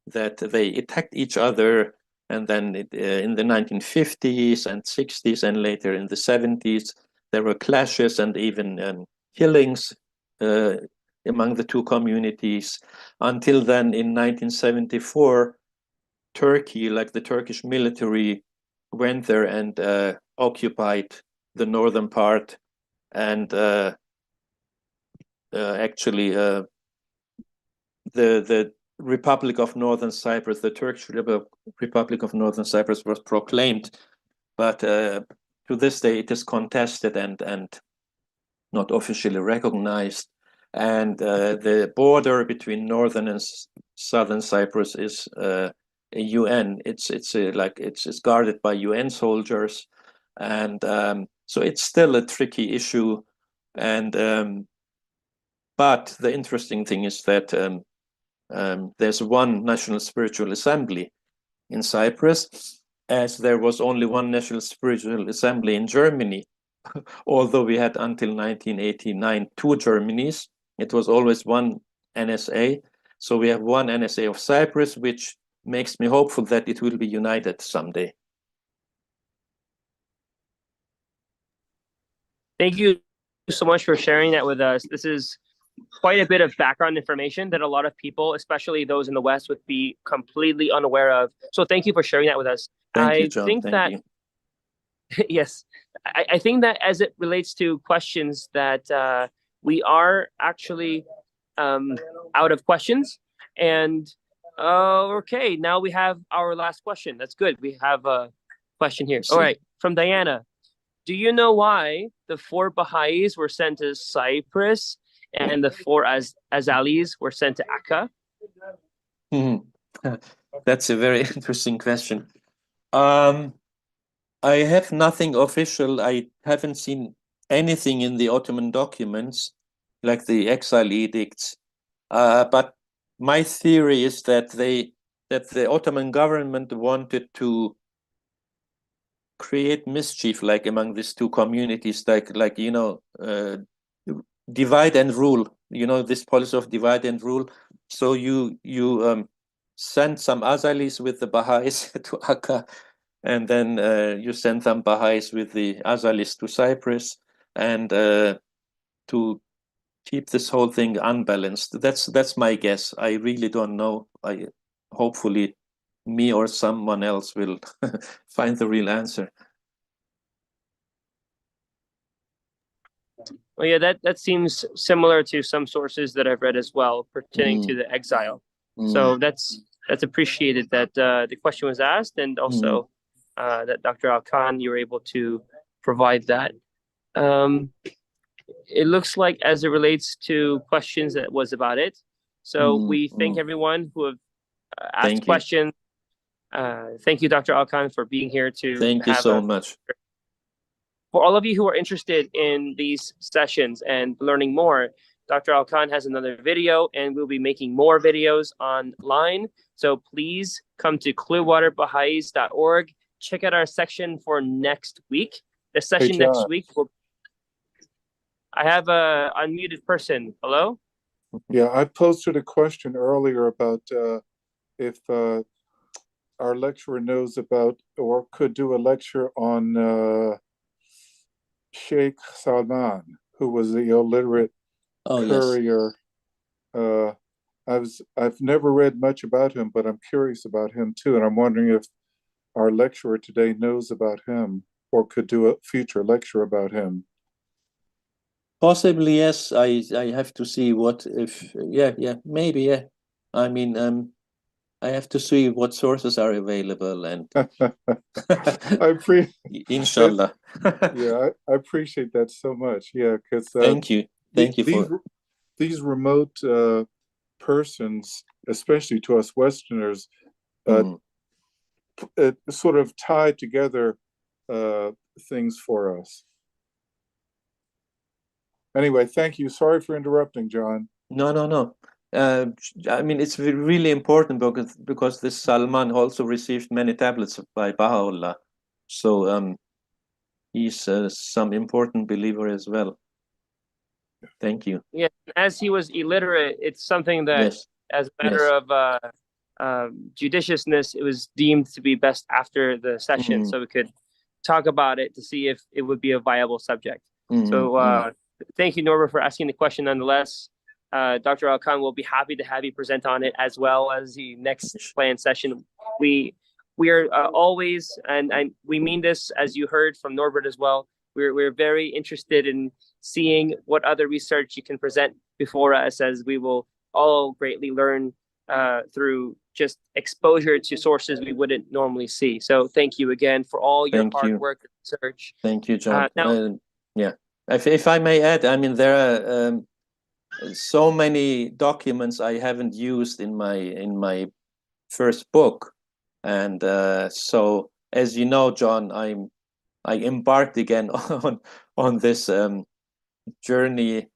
S2: that they attacked each other, and then in the 1950s and 60s and later in the 70s, there were clashes and even killings among the two communities, until then in 1974, Turkey, like the Turkish military, went there and occupied the northern part, and actually the Republic of Northern Cyprus, the Turkish Republic of Northern Cyprus, was proclaimed, but to this day it is contested and not officially recognized. And the border between northern and southern Cyprus is a UN. It's guarded by UN soldiers, and so it's still a tricky issue. And but the interesting thing is that there's one national spiritual assembly in Cyprus, as there was only one national spiritual assembly in Germany. Although we had until 1989 two Germanys, it was always one NSA. So we have one NSA of Cyprus, which makes me hopeful that it will be united someday.
S1: Thank you so much for sharing that with us. This is quite a bit of background information that a lot of people, especially those in the West, would be completely unaware of. So thank you for sharing that with us.
S2: Thank you, John. Thank you.
S1: Yes, I think that as it relates to questions that we are actually out of questions. And okay, now we have our last question. That's good. We have a question here. All right, from Diana. Do you know why the 4 Baha'is were sent to Cyprus and the 4 Azalis were sent to Akka?
S2: That's a very interesting question. I have nothing official. I haven't seen anything in the Ottoman documents, like the exile edicts. But my theory is that the Ottoman government wanted to create mischief, like among these two communities, like you know, divide and rule. You know, this policy of divide and rule. So you send some Azalis with the Baha'is to Akka, and then you send some Baha'is with the Azalis to Cyprus, and to keep this whole thing unbalanced. That's my guess. I really don't know. hopefully me or someone else will find the real answer.
S1: Well, yeah, that seems similar to some sources that I've read as well pertaining to the exile. So that's appreciated that the question was asked, and also that Dr. Al-Khan, you were able to provide that. It looks like as it relates to questions, that was about it. So we thank everyone who have asked questions. Thank you, Dr. Al-Khan, for being here to
S2: Thank you so much.
S1: For all of you who are interested in these sessions and learning more, Dr. Al-Khan has another video, and we'll be making more videos online. So please come to clearwaterbaha'is.org. Check out our section for next week. The session next week will... I have a unmuted person. Hello?
S3: Yeah, I posted a question earlier about if our lecturer knows about or could do a lecture on Sheikh Salman, who was the illiterate courier. Yes. I've never read much about him, but I'm curious about him too, and I'm wondering if our lecturer today knows about him or could do a future lecture about him.
S2: Possibly, yes. I have to see what if maybe. I mean, I have to see what sources are available, and inshallah.
S3: Yeah, I appreciate that so much. Yeah, because
S2: thank you
S3: for these remote persons, especially to us Westerners, it sort of tied together things for us. Anyway, thank you. Sorry for interrupting, John.
S2: No. I mean, it's really important because this Salman also received many tablets by Baha'u'llah. So he's some important believer as well. Thank you.
S1: Yeah, as he was illiterate, it's something that, as a matter of judiciousness, it was deemed to be best after the session, so we could talk about it to see if it would be a viable subject. So thank you, Norbert, for asking the question nonetheless. Dr. Al-Khan will be happy to have you present on it as well as the next planned session. We are always, and we mean this, as you heard from Norbert as well, we're very interested in seeing what other research you can present before us, as we will all greatly learn through just exposure to sources we wouldn't normally see. So thank you again for all your hard work and research.
S2: Thank you, John. Yeah, if I may add, I mean, there are so many documents I haven't used in my first book, and so as you know, John, I embarked again on this journey,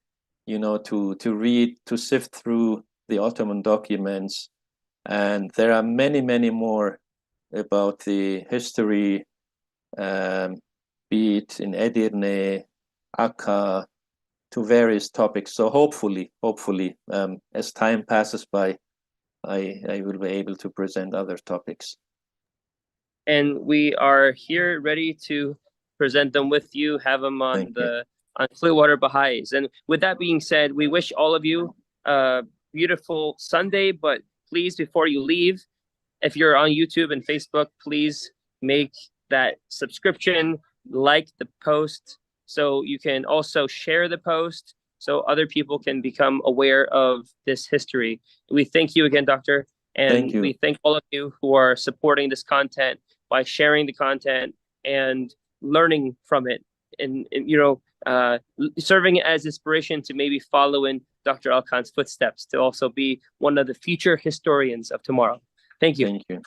S2: you know, to read, to sift through the Ottoman documents, and there are many more about the history, be it in Edirne, Akka, to various topics. So hopefully, as time passes by, I will be able to present other topics.
S1: And we are here ready to present them with you, have them on on Clearwater Baha'is. And with that being said, we wish all of you a beautiful Sunday, but please, before you leave, if you're on YouTube and Facebook, please make that subscription, like the post, so you can also share the post so other people can become aware of this history. We thank you again, Doctor, and we thank all of you who are supporting this content by sharing the content and learning from it, and you know, serving as inspiration to maybe follow in Dr. Al-Khan's footsteps to also be one of the future historians of tomorrow. Thank you.
S2: Thank you.